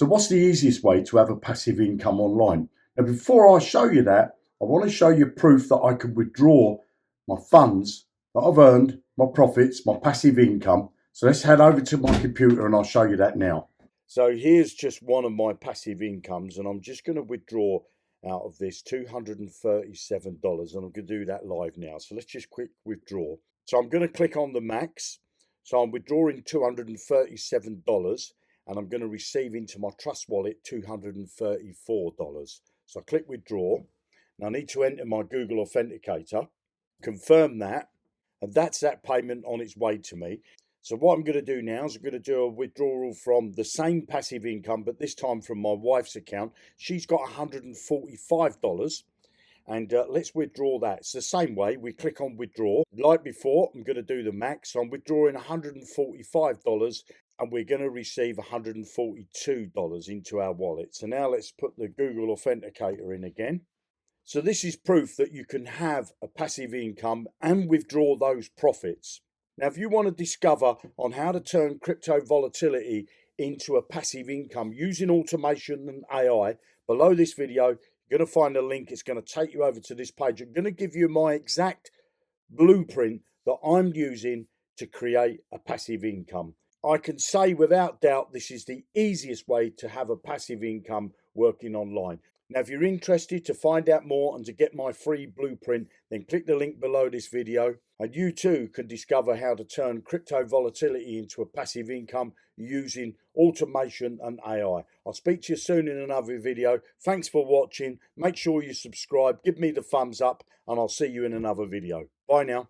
So what's the easiest way to have a passive income online? Now, before I show you that, I want to show you proof that I can withdraw my funds that I've earned, my profits, my passive income. So let's head over to my computer and I'll show you that now. So here's just one of my passive incomes, and I'm just going to withdraw out of this $237, and I'm going to do that live now. So let's just quick withdraw. So I'm going to click on the max. So I'm withdrawing $237, and I'm going to receive into my trust wallet $234. So I click withdraw. Now I need to enter my Google Authenticator, confirm that, and that's that payment on its way to me. So what I'm going to do now is I'm going to do a withdrawal from the same passive income, but this time from my wife's account. She's got $145, and let's withdraw that. It's the same way. We click on withdraw. Like before, I'm going to do the max. So I'm withdrawing $145, and we're going to receive $142 into our wallet. So now let's put the Google Authenticator in again. So this is proof that you can have a passive income and withdraw those profits. Now, if you want to discover on how to turn crypto volatility into a passive income using automation and AI, below this video, you're going to find a link. It's going to take you over to this page. I'm going to give you my exact blueprint that I'm using to create a passive income. I can say without doubt this is the easiest way to have a passive income working online. Now, if you're interested to find out more and to get my free blueprint, then click the link below this video, and you too can discover how to turn crypto volatility into a passive income using automation and AI. I'll speak to you soon in another video. Thanks for watching. Make sure you subscribe, give me the thumbs up, and I'll see you in another video. Bye now.